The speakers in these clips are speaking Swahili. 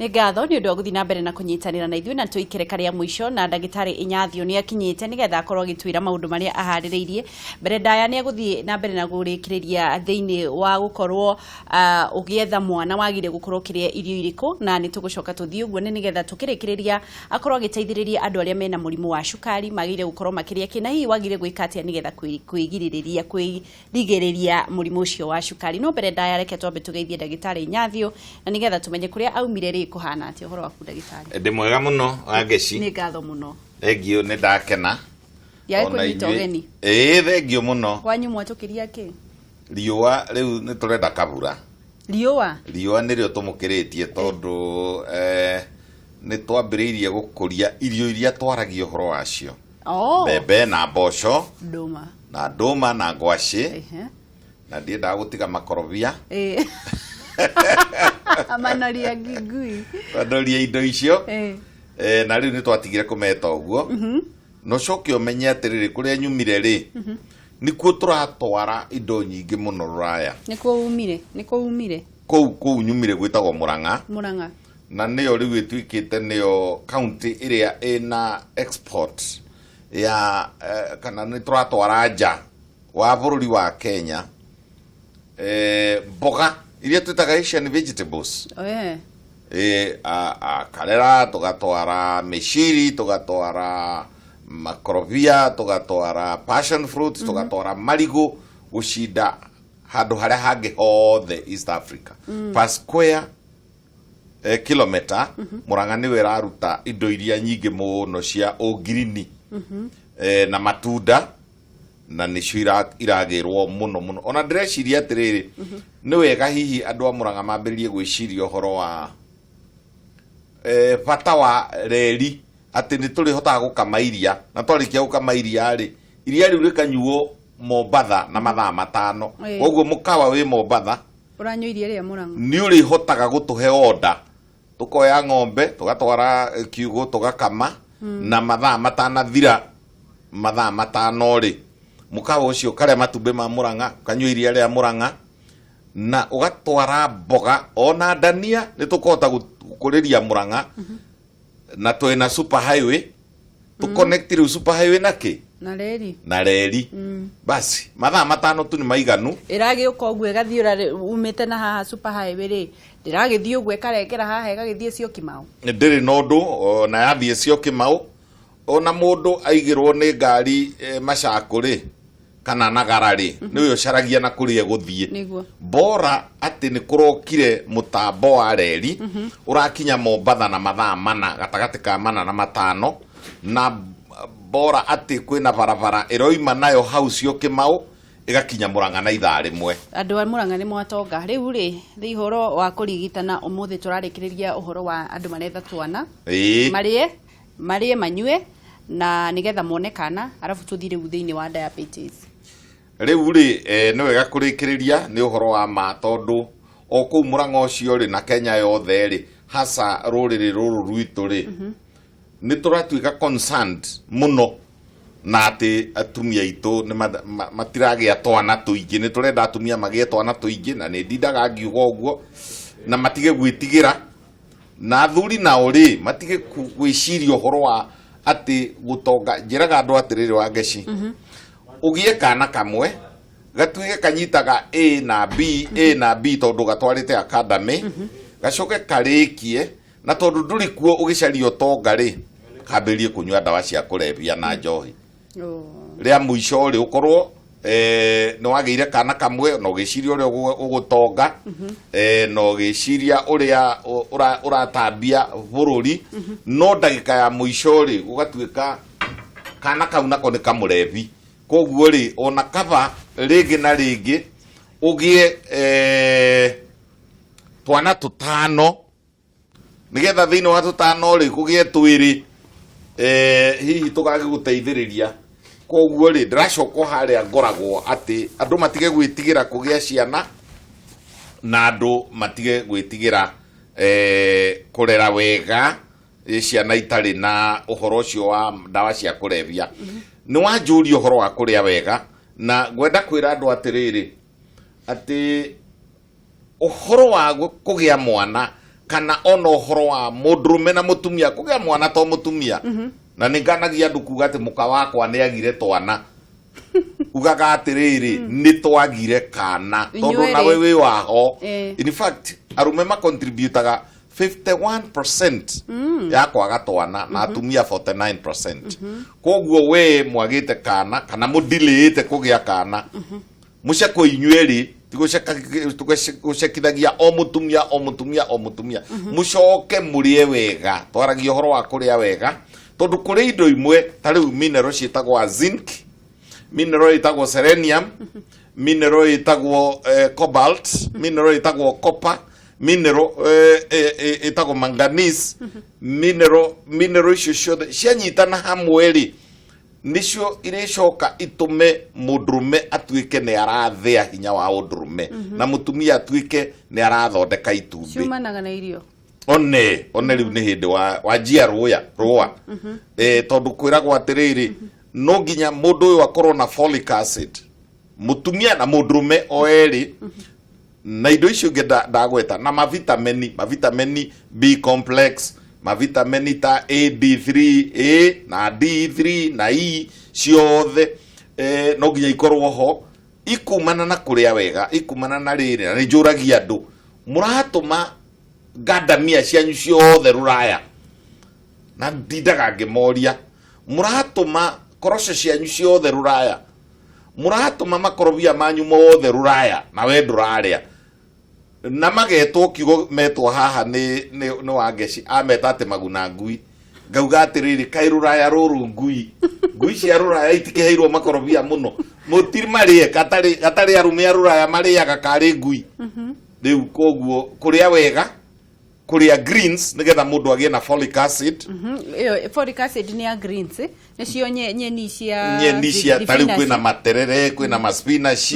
Nĩ ngatho nĩ ũndũ wa gũthiĩ na mbere na kũnyitanĩra na ithuĩ na tũikere karĩa mũico na ndagĩtarĩ Inyathio nĩ akinyĩte nĩgetha akorwo agĩtwĩra maũndũ marĩa aharĩrĩirie. Mbere ndaya nĩ agũthiĩ na mbere na gũrĩkĩrĩria thĩinĩ wa gũkorwo ũgĩetha mwana wagire gũkorwo kĩrĩa irio irĩkũ, na nĩ tũgũcoka tũthiĩ ũguo nĩgetha tũkĩrĩkĩrĩria akorwo agĩteithĩrĩria andũ arĩa mena mũrimũ wa cukari magire gũkorwo makĩrĩa kĩna hihi wagire gwĩka atĩa nĩgetha kwĩrigĩrĩria mũrimũ ũcio wa cukari. No mbere ndaya reke twambe tũgeithie ndagĩtarĩ Inyathio na nĩgetha tũmenye kũrĩa aumire rĩ kuhana atĩ ũhoro waku ndagĩtarĩ. Ndĩ mwega mũno Wangeci. Nĩ ngatho mũno. Thengio nĩ ndakena. Yae kũnyita ũgeni. Thengio mũno. Kwanyu mwatũkĩria kĩ? Riũa rĩu nĩ tũrenda kabura. Riũa nĩrĩo tũmũkĩrĩtie tondũ nĩ twambĩrĩirie gũkũria irio iria twaragia ũhoro wacio. Mbembe na mboco. Ndũma na ngwacĩ. Na ndiendaga gũtiga makorobia. Amanoria ngingui. Manoria indo icio. Na rĩu nĩ twatigire kũmeta ũguo. No coke ũmenye atĩrĩrĩ kũrĩa nyumire rĩ. Nĩkuo tũratwara indo nyingĩ mũno Rũraya. Nĩkuo umire. Kũu nyumire gwĩtagwo Mũrang'a. Na nĩyo rĩu ĩtuĩkĩte nĩyo county ĩrĩa ĩna export ya kana nĩ tũratwara nja wa bũrũri wa Kenya mboga iria twĩtaga Asian vegetables. Karera, tũgatwara mĩciri, tũgatwara makorobia, tũgatwara passion fruit, tũgatwara marigũ gũcinda handũ harĩa hangĩ hothe East Africa. Per square kilometer Mũrang'a nĩwe ĩraruta indo iria nyingĩ mũno cia ũngirini na matunda na nĩcio iragĩrwo mũno. Ona ndĩreciria atĩrĩrĩ nĩ wega hihi andũ a Mũrang'a mambĩrĩrie gwĩciria ũhoro wa bata wa reri atĩ nĩ tũrĩhotaga gũkama iria, na twarĩkia gũkama iria rĩ iria rĩu rĩkanyuo Mombatha na mathaa 5. Koguo mũkawa wĩ Mombatha ũranyua iria rĩa Mũrang'a nĩ ũrĩhotaga gũtũhe order, tũkoya ng'ombe tũgatwara kiugũ tũgakama na mathaa matanathira mathaa 5 rĩ mũkawa ũcio karĩa matumbĩ ma Mũrang'a kanyua iria rĩa Mũrang'a na ũgatwara mboga ona ndania nĩ tũkũhota gũkũrĩria Mũrang'a na twĩna super highway connect rĩu super highway na reri basi mathaa 5 tu nĩ maiganu. Ĩragĩũka ũguo ĩgathiĩ umĩte na haha super highway rĩ ndĩragĩthiĩ ũguo ĩkarengera haha ĩgagĩthiĩ Syokimau. Ndĩrĩ na ũndũ ona yathiĩ Syokimau ona mũndũ aigĩrwo nĩ ngari macakũ rĩ kana nagara rĩ nĩwe ũcaragia na kũrĩa gũthiĩ. Bora atĩ nĩ kũrokire mũtambo wa reri ũrakinya Mombatha na mathaa 4 gatagatĩ ka 4 na 5 na bora atĩ kwĩna barabara ĩroima nayo hau Syokimau ĩgakinya Mũrang'a na ithaa 1. Andũ a Mũrang'a nĩ mwatonga rĩu rĩ ũhoro wa kũrigitana ũmũthĩ tũrarĩkĩrĩria ũhoro wa andũ maretha twana marĩe manyue na nĩgetha monekana arabu tũthiĩ rĩu thĩinĩ wa diabetes. Rĩu rĩ nĩ wega kũrĩkĩrĩria nĩ ũhoro wa ma tondũ o kũu Mũrang'a ũcio rĩ na Kenya yothe rĩ hasa rũrĩrĩ rũrũ rwitũ rĩ nĩ tũratuĩka concerned mũno na atĩ atumia aitũ matiragĩa twana tũingĩ. Nĩ tũrenda atumia magĩe twana tũingĩ na nĩ ndindaga ngiuga ũguo na matige gwĩtigĩra na athuri nao rĩ matige gwĩciria ũhoro wa atĩ gũtonga. Njĩraga andũ atĩrĩrĩ Wangeci ũgĩe kana kamwe gatuĩke kanyitaga A na B tondũ gatwarĩte academy gacoke karĩkie na tondũ ndũrĩ kuo ũgĩcaria ũtonga rĩ kambĩrĩrie kũnyua ndawa cia kũrebia na njohi. Rĩa mũico rĩ ũkorwo nĩ wagĩire kana kamwe na ũgĩciria ũrĩa ũgũtonga na ũgĩciria ũrĩa ũratambia bũrũri no ndagĩka ya mũico rĩ ũgatuĩka kana kau nako nĩ kamũrebi. Koguo rĩ ona kaba rĩngĩ na rĩngĩ ũgĩe twana 5 nĩgetha thĩinĩ wa 5 rĩ kũgĩe 2 hihi tũgagĩgũteithĩrĩria. Koguo rĩ ndĩracoka harĩa ngoragwo atĩ andũ matige gwĩtigĩra kũgĩa ciana na andũ matige gwĩtigĩra kũrera wega ciana itarĩ na ũhoro ũcio wa ndawa cia kũrebia. Nĩ wanjũria ũhoro wa kũrĩa wega na ngwenda kwĩra andũ atĩrĩrĩ atĩ ũhoro wa kũgĩa mwana kana ona horo wa mudrume na mutumia kugia mwana to mutumia na ninganagia andu kuga ati muka wakwa ni agire twana ugaga atiriri ni twagire kana tondu na wewe waho in fact arume ma contributaga 51% ya kwaga twana na atumia 49%. Koguo we mwagite kana kana mudilite kugia kana mushako inyueri tugushekithagia o mutumia mushoke murie wega twaragia horo wa kuria wega tondu kuri indo imwe tariu mineral ciitagwo zinc, mineral itagwo selenium, mineral itagwo cobalt, mineral itagwo copper, mineral itagwo manganese, mineral icio ciothe cianyitana hamwe ri nicio irecoka itume mudrume atuike ni arathia hinya wa udrume na mutumia atuike ni arathondeka itumbi ciumanaga na irio one riu ni hindi wa njia rũa tondu kwiragwo atiriri no nginya mundu uyu akorwo na folic acid mutumia na mudrume o eri na indo icio ngi ndagweta na mavitamini B complex, mavitamini ta A, D3A na D3 na E ciothe no nginya ikorwo ho ikumana na kuria wega, ikumana na riri na njuragia andu muratuma gadamia cianyu ciothe ruraya na ndindaga ngimoria muratuma korosho cianyu ciothe ruraya muratuma makorobia manyu mothe ruraya na we nduraria na magetwo kiugo metwo haha ni wangeci ameta ati maguna ngui ngauga atiriri kai ruraya ruru ngui cia ruraya itikiheirwo makorobia muno mutiri marie katari arume ruraya mariaga kari ngui riu koguo kuria wega kuria greens nigetha mundu agie na folic acid folic acid ni ya greens nicio nyeni cia tari kwina materere kwina maspinach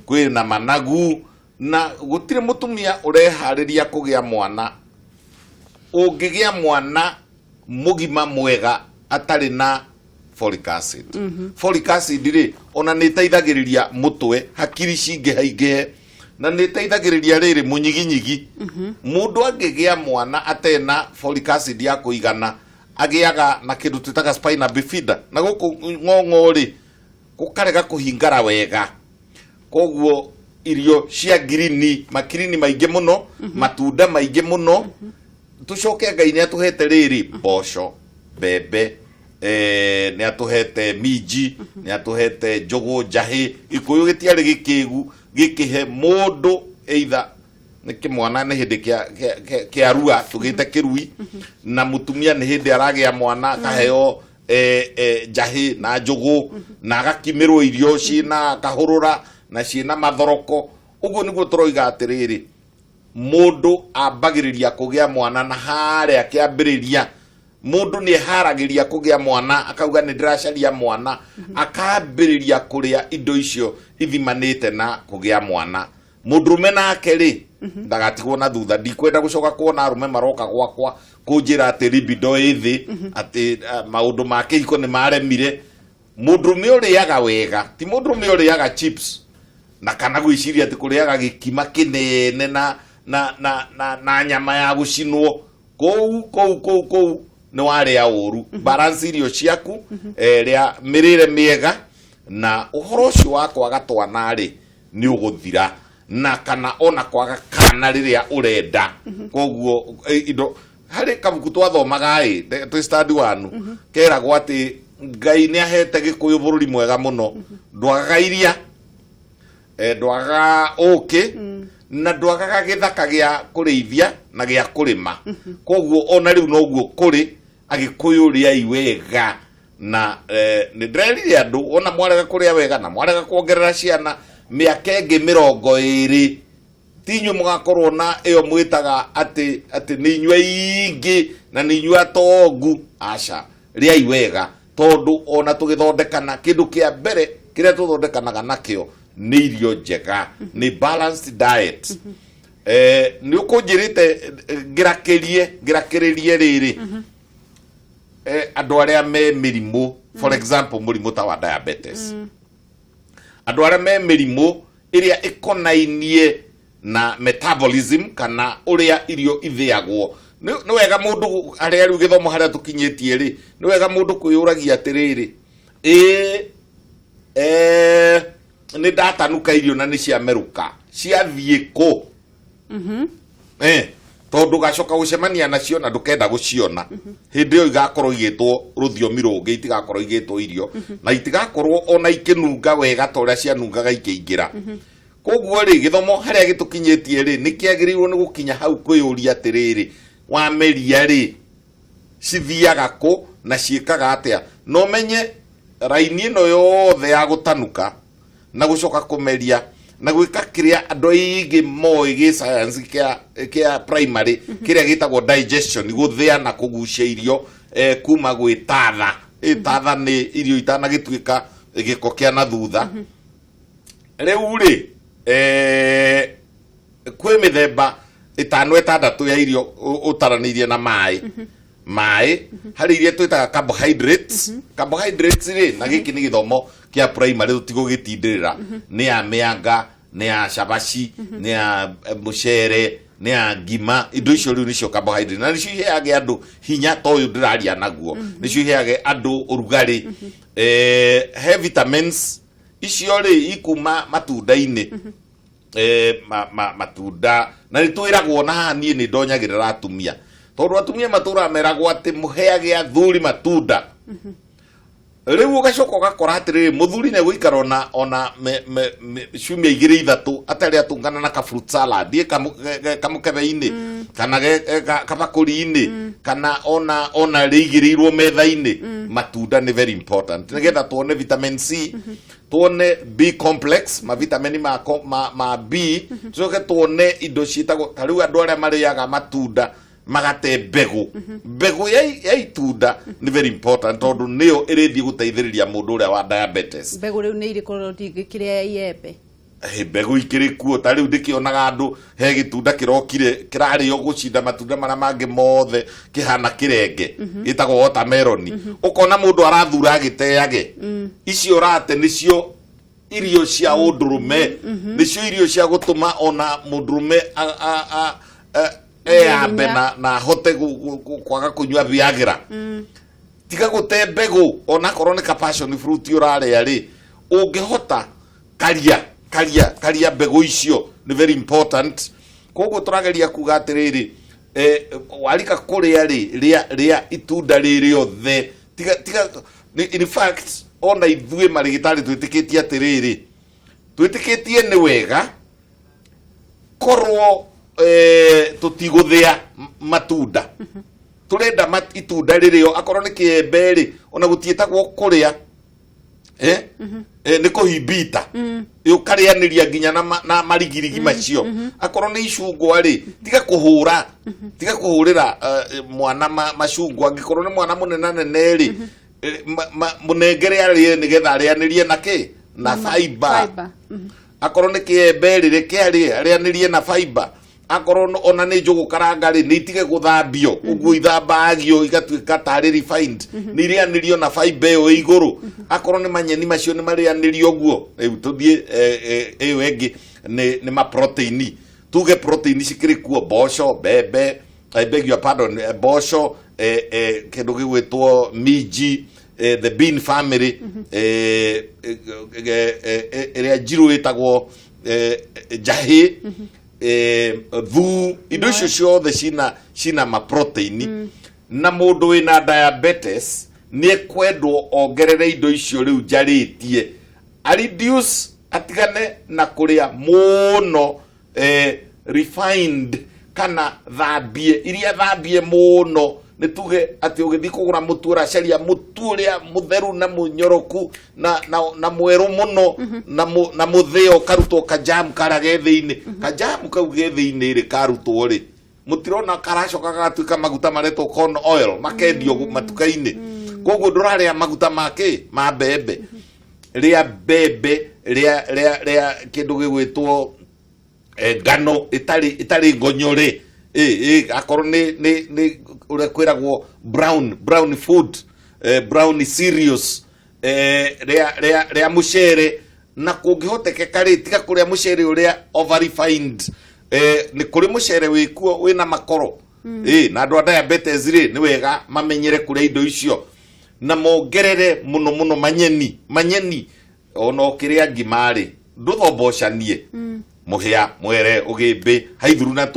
kwina managu na gutire mutumia urehariria kugia mwana ungigia mwana mugima mwega atari na folic acid folic acid ri ona ni teithagiriria mutwe hakiri cingihaingihe na ni teithagiriria riri munyiginyigi mundu angigia mwana atena folic acid ya kuigana agiaga na kindu twitaga spina bifida na guku ng'ong'ori gukarega kuhingara wega koguo irio cia girini makirini maingi muno matunda maingi muno tucoke Ngai ni atuhete riri mboco bebe ni atuhete minji ni atuhete njogu njahi ikuyu gitiari gikigu gikihe mundu either ni kimwana ni hindi kia rua tugite kirui na mutumia ni hindi aragia mwana kaheo njahi na njogu na agakimirwo irio cina kahurura na ciina mathoroko uguo niguo turoiga atiriri mundu ambagiriria kugia mwana na haria kiambiriria mundu ni haragiria kugia mwana akauga ni ndiracaria mwana akambiriria kuria indo icio ithimanite na kugia mwana mudrume nake ri ndagatigwo na thutha ndikwenda gucoka kuona arume maroka gwakwa kunjira ati libido ithi ati maundu make iko ni maremire mudrume uriaga wega ti mudrume uriaga chips na kana gwiciria ati kuriaga gikima kinene na nyama ya gucinwo kou ni waria uru balance irio ciaku ria mirire miega na uhoro ucio wa kwaga twana ri ni uguthira na kana ona kwaga kana riria urenda koguo indo hari kabuku twathomaga twi study wanu keragwo ati Ngai ni ahete gikuyu bururi mwega muno ndwagaga iria ndwaga na ndwagaga githaka gia kurithia na gia kurima koguo ona riu noguo kuri agikuyu ria iwega na ni ndrerire andu ona mwarega kuria wega na mwarega kuongerera ciana miaka ingi 20 tinyu mugakorwo na iyo mwitaga ati ni inywe ingi na ni inywe atongu aca ria iwega tondu ona tugithondekana kindu kia mbere kiria tuthondekanaga nakio ni irio njega ni balanced diet ni ukunjirite ngirakiririe riri andu aria me mirimu for example murimu ta wa diabetes andu aria me mirimu iria ikonainie na metabolism kana uria irio ithiagwo ni wega mundu aria riu githomo haria tukinyitie ri ni wega mundu kuyuragia atiriri ni ndatanuka irio na ni cia meruka ciathie ku tondu gacoka gucemania nacio na ndukenda guciona hindi yo igakorwo igitwo ruthiomi rungi itigakorwo igitwo irio na itigakorwo ona ikinunga wega toria cianungaga ikiingira koguo ri githomo haria gitukinyitie ri ni kiagiriirwo ni gukinya hau kwiyuria atiriri wa meria ri cithiaga ku na ciikaga atia no menye raini ino yothe ya gutanuka na gucoka kumeria na gwika kiria andu aingi moi gi science kia primary kiria gitagwo digestion guthia na kugucia irio kuma gwitatha itatha ni irio itana gituika giko kia na thutha riu ri kwi mithemba itano itandatu ya irio utaranirie na mai hari iria twitaga carbohydrates carbohydrates ri na giki ni githomo kia primary tutigo gitindirira ni ya mianga ni ya shabashi ni ya mucere ni ya ngima indo icio riu nicio carbohydrates na nicio iheage andu hinya toyu ndiraria naguo nicio iheage andu urugari he vitamins icio ri ikuma matunda-ini matunda na nitwiragwo na hani ni ndonyagirira atumia tondu atumia matura meragwo ati muheage athuri matunda riu ugacoka ugakora atiriri muthuri ne guikara ona ciumia igiri ithatu atari atungana na ka fruit salad kamukebe-ini kana kabakuri-ini kana ona rigirirwo metha-ini matunda ni very important nigetha tuone vitamin C tuone B complex ma vitamini ma B tucoke tuone indo ciitagwo tariu andu aria mariaga matunda magate mbegu ya itunda ni very important tondu niyo irithi guteithiriria mundu uria wa diabetes mbegu riu ni irikorwo kiria ya iembe mbegu ikiri kuo tariu ndikionaga andu he gitunda kirokire kirario gucinda matunda maria mangi mothe kihana kirenge gitagwo watermelon ukona mundu arathura agiteage icio rate nicio irio cia undurume nicio irio cia gutuma ona mundurume ambe na hote kwaga kunywa Viagra tiga gute mbegu ona korwo ni passion fruit uraria ri ungihota karia mbegu icio ni very important koguo turageria kuga atiriri walika kuria ria itunda riri othe tiga in fact ona ithue marigitari twitikitie atiriri twitikitie ni wega korwo tutiguthia matunda turenda itunda ririo akorwo ni kiembe ri ona gutietagwo kuria ni kuhimbita ukarianiria nginya na marigirigi macio akorwo ni icungwa ri tiga kuhurira mwana macungwa angikorwo ni mwana munene ri munengere arie nigetha arianirie na fiber akorwo ni kiembe ri arianirie na fiber akorwo ona ni njugu karanga ri ni itige guthambio uguo ithambagio igatuika tari refined ni rianirio na fiber yo iguru akorwo ni manyeni macio ni marianirio guo tuthie eyo engi ni ma protein tuge protein cikiri kuo mboco bebe I beg your pardon mboco kindu gigwitwo minji the bean family area jiru itagwo jahi thu indo icio ciothe cina ma protein na mundu wina diabetes ni ekwendwo ongerere indo icio riu njaritie a reduce atigane na kuria muno refined kana thambie iria thambie muno nituge ati ugithi kugura mutu uracaria mutu uria mutheru na munyoroku na mweru muno na mutheo karutwo kajam karage thiini kajam kau ge thiini ri karutwo ri mutirona karacoka gatuika maguta maretwo corn oil makendio matuka-ini koguo nduraria maguta make ma mbembe ria mbembe ria kindu gigwitwo ngano itari ngonyore akorwo ni ure kwiragwo brown food brown cereals ria mucere na kungihotekeka ri tiga kuria mucere uria over refined ni kuri mucere wikuo wina makoro na andu a diabetes ri ni wega mamenyere kuria indo icio na mongerere muno manyeni ona okiria ngimari nduthombocanie muhia mwere ugimbi haithuru na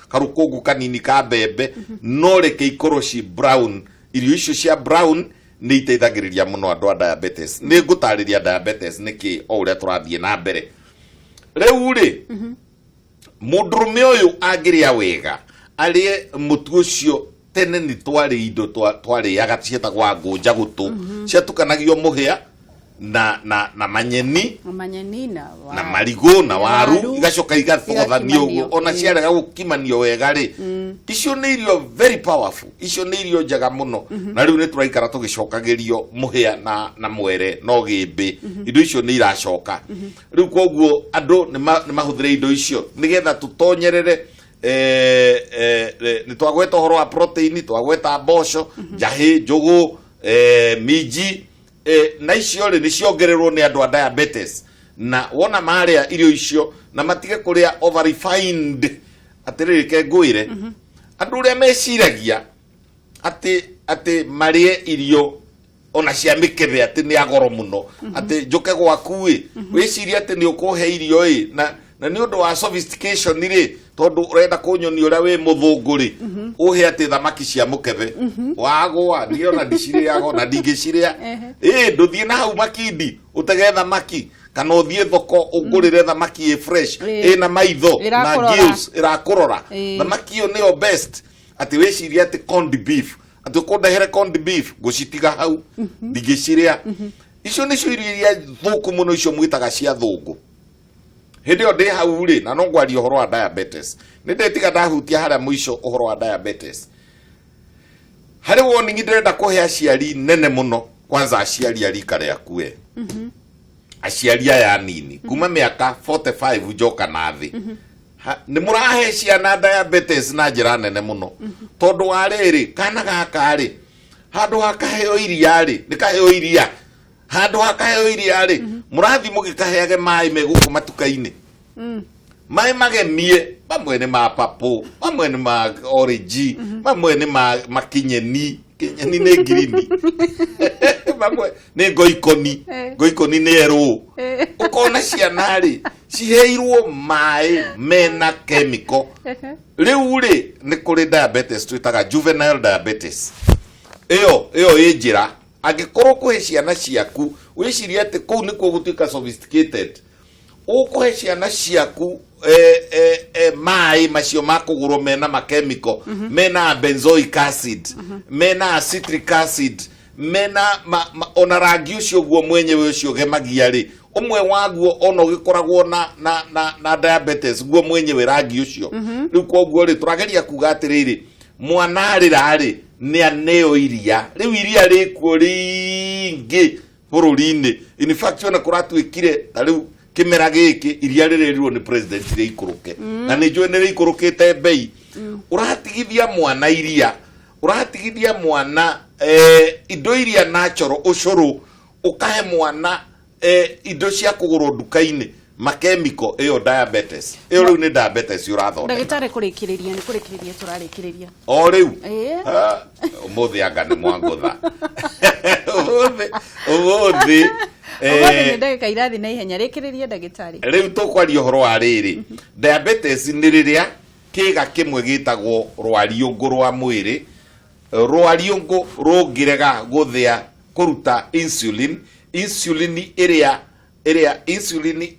karukungu kanini ka mbembe no reke ikoroshi brown irio icio cia brown ni iteithagiriria muno andu a diabetes ni ngutariria diabetes niki o uria turathie na mbere riu ri mundurume uyu agiria wega arie mutu ucio tene ni twari indo twariaga cietagwa ngunja gutu ciatukanagio muhia na manyeni na marigo na waru igacoka igathogothanio uguo ona ciarega gukimanio wega ri icio ni irio very powerful icio ni irio njega muno na riu ni turaikara tugicokagirio muhia na mwere no gimbi indo icio ni iracoka riu koguo andu ni mahuthire indo icio nigetha tutonyerere ni twagweta horo wa protein twagweta mboco njahi njugu minji na icio ri ni ciongererwo ni andu a diabetes na wona maria irio icio na matige kuria over refined atiriri ke nguire andu ria meciragia ati marie irio ona cia mikebe ati ni agoro muno ati njuke gwaku wiciria ati ni ukuhe irio na ni undu wa sophistication ri tondu urenda kunyoni uria wi muthunguri uhe ati thamaki cia mukebe wagwa ndiona ndiciriago na ndingiciria nduthie na hau makindi utege thamaki kana uthie thoko ugurire thamaki fresh na maitho na gills irakurora thamaki iyo niyo best ati wiciria ati corned beef ati kundahere corned beef gucitiga hau ndingiciria icio nicio iria thuku muno icio mwitaga cia thungu hindi o ndi hau ri na no ngwaria uhoro wa diabetes ni ndetiga ndahutia haria muico uhoro wa diabetes hari warning ndirenda kuhe aciari nene muno kwanza aciari arika riaku aciari aya nini kuma miaka 45 njoka nathi ni murahe ciana diabetes na njira nene muno tondu wariri kana gaka ri handu hakaheo iria ri nikaheo iria handu hakaheo iria ri murathi mugikaheage mai meguku matukaini mai magemie mamwe ni ma papo mamwe ni ma orange mamwe ni makinyeni kinyeni ne green mamwe ni goikoni ni ero ukona ciana ri ciheirwo mai mena chemical riu ri ni kuri diabetes twitaga juvenile diabetes iyo ijira agikorwo kuhe ciana ciaku wiciria ati kuu nikuo gutuika sophisticated ukuhe ciana ciaku mai macio makugurwo mena makemiko mena benzoic acid mena citric acid mena ona rangi ucio guo mwenyewe ucio gemagia ri umwe waguo ona ugikoragwo na diabetes guo mwenyewe rangi ucio riu koguo ri turageria kuga atiriri mwana arira ni aneo iria riu iria rikuo ringi bururi-ini in fact ona kuratwikire tariu kimera giki iria ririrwo ni president riikuruke na ni njwe ni riikurukite bei uratigithia mwana iria uratigithia mwana indo iria natural ucuru ukahe mwana indo cia kugurwo duka-ini makemiko iyo diabetes iyo riu ni diabetes urathonda ndagitari kurikiriria ni kurikiriria turarikiriria o riu umuthi anga ni mwangutha umuthi ni ndagika irathi na ihenya rikiriria ndagitari riu tukwaria horo wa riri diabetes ni riria kiga kimwe gitagwo rwariungu rwa mwiri rwariungu rungirega guthia kuruta insulin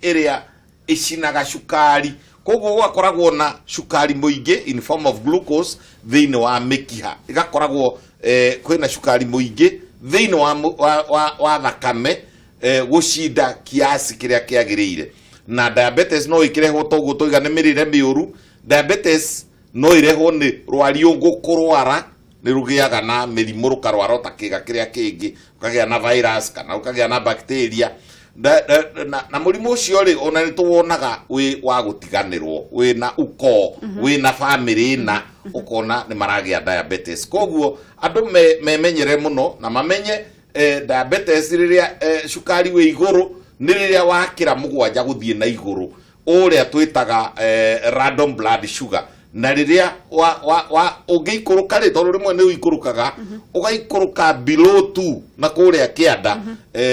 iria icinaga cukari koguo gwakoragwo na cukari muingi in form of glucose thiini wa mikiha igakoragwo kwina cukari muingi thiini wa thakame gucinda kiasi kiria kiagirire na diabetes no ikirehwo toguo toiga ni mirire miuru diabetes no irehwo ni rwariungu kurwara ni rugiaga na mirimu rukarwara ta kiga kiria kingi ukagia na virus kana ukagia na bacteria na murimu ucio ri ona ni tuwonaga wi wa gutiganirwo wi na uko wi na family na ukona ni maragia diabetes koguo andu memenyere muno na mamenye diabetes riria cukari wi iguru ni riria wakira mugwanja guthie na iguru uria twitaga random blood sugar na riria wa ungikuruka ri tondu rimwe ni uikurukaga ugaikuruka below 2 na kuria kianda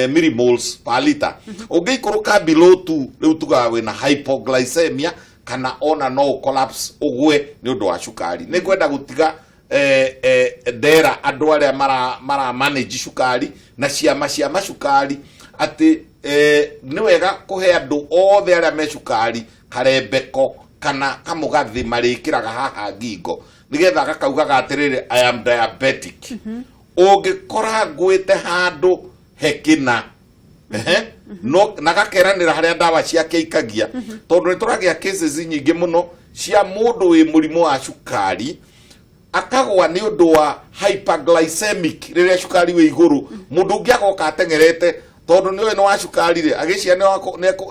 millimoles per liter ungikuruka below 2 riu tugaga wina hypoglycemia kana ona no collapse ugwe ni undu wa cukari ni kwenda gutiga ndera andu aria mara manage cukari na ciama cia macukari ati ni wega kuhe andu othe aria me cukari karembeko kana kamugathi marikiraga haha ngingo nigetha gakaugaga atiriri I am diabetic ungikora ngwite handu hekina no nagakeranira haria ndawa ciake ikagia tondu nituragia cases nyingi muno cia mundu wi murimo wa cukari akagwa ni undu wa hyperglycemic riria cukari wi iguru mundu ungi agoka atengerete tondu ni we no wa cukari ri agicia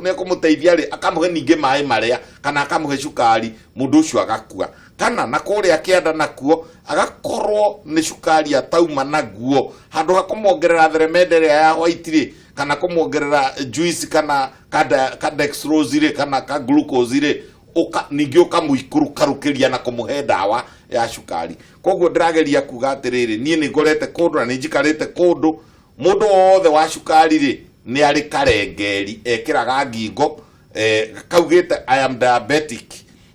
ne kumuteithia ri akamuhe ninge mai maria kana akamuhe cukari mundu ucio agakua kana na kuria kianda nakuo agakorwo ni cukari atauma naguo handu ha kumuongerera theremendere ya white ri kana kumuongerera juice kana dextrose ri kana ka glucose ri ningi ukamuikurukarukiria na kumuhe dawa ya cukari koguo ndirageria kuga atiriri nie ni ngorete kundu na ninjikarite kundu mundu wothe wa cukari ri ni ari karengeri ekiraga ngingo kaugite I am diabetic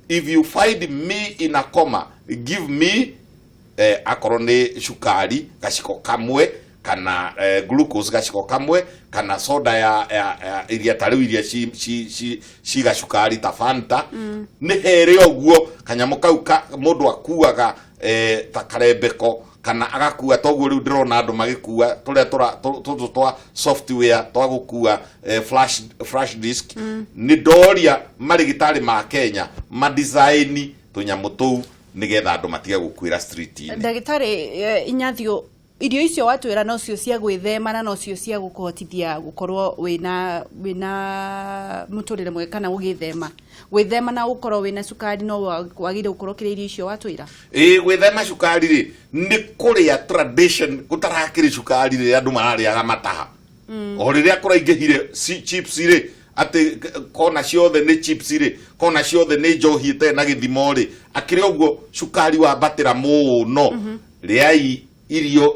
if you find me in a coma give me akorwo ni cukari gaciko kamwe kana glucose gaciko kamwe kana soda ya iria tariu iria ci gacukari ta Fanta ni here oguo kanyamu kau mundu akuaga ta karembeko kana agakua toguo riu ndirona andu magikua turia twa software twa gukua flash disk ni doria marigitari ma Kenya ma design tunyamu tuu nigetha andu matige gukwira street ini ndagitari Inyathio irio icio watwira no cio cia gwithema na no cio cia gukuhotithia gukorwo wina muturire mwe kana ugithema gwithema na gukorwo wina cukari no wagire gukorwo kire irio icio watwira gwithema cukari ri ni kuria tradition gutarakiri cukari ri andu marariaga mataha o riria kuraingihire chips ri ati kona ciothe ni chips ri kona ciothe ni njohi te na githimo ri akiri oguo cukari wa batira muno riai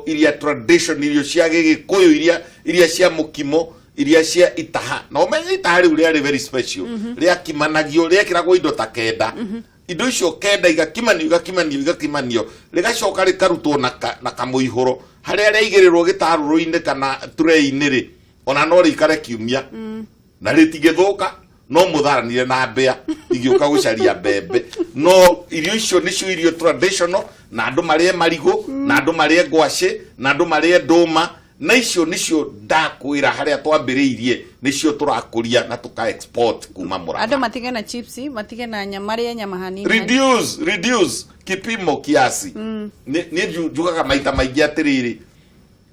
iria tradition irio cia gikuyu iria cia mukimo iria cia itaha no me itaha riu ria very special ria kimanagio ria kiragwo indo ta kenda indo icio kenda igakimanio rigacoka rikarutwo na kamuihuro haria riaigirirwo gitaruru-ini kana tray-ini ri ona no rikare kiumia na ritigithuka no mutharanire na mbea igiuka gucaria mbembe no irio icio nicio irio traditional na andu marie marigo na andu marie ngwaci na andu marie nduma na icio nicio ndakwira haria twambiriirie nicio turakuria na tuka export kuma Murang'a andu matige na chips matige na nyama hanini reduce kipimo kiasi ni jugaga maita maingi atiriri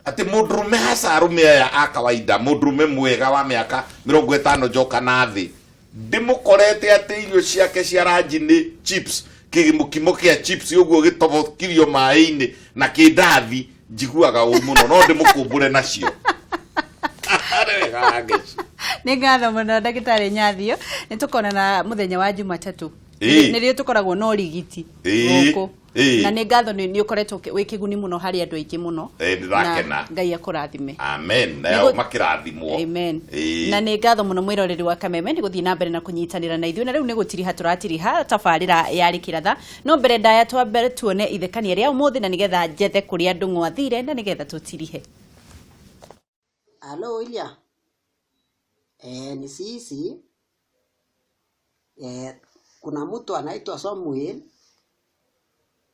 ati mudrume hasa arume ya akawaida mudrume mwega wa miaka 50 joka na thi ndimukorete ati irio ciake cia ranji ni chips kimo kia chips uguo gitobokirio mai-ini na kindathi njiguaga umuno no ndimukumbure nacio ni ngatho muno ndagitari Nyathio ni tukona na muthenya wa Jumatatu ni rio tukoragwo no rigiti guku na ni ngatho ni ukoretwo wi kiguni muno hari andu aingi muno ndirakena Ngai akurathime amen nayo makirathimwo amen na ni ngatho muno mwiroreri wa Kameme ni guthii na mbere na kunyitanira na ithuĩ na riu ni gutiriha turatiriha tabarira yari kiratha no mbere ndaya twambere tuone ithekania ria umuthi na nigetha njethe kuri andu ngwathire na nigetha tutirihe. Halo Ilya. Ni sisi kuna mtu anaitwa Samuel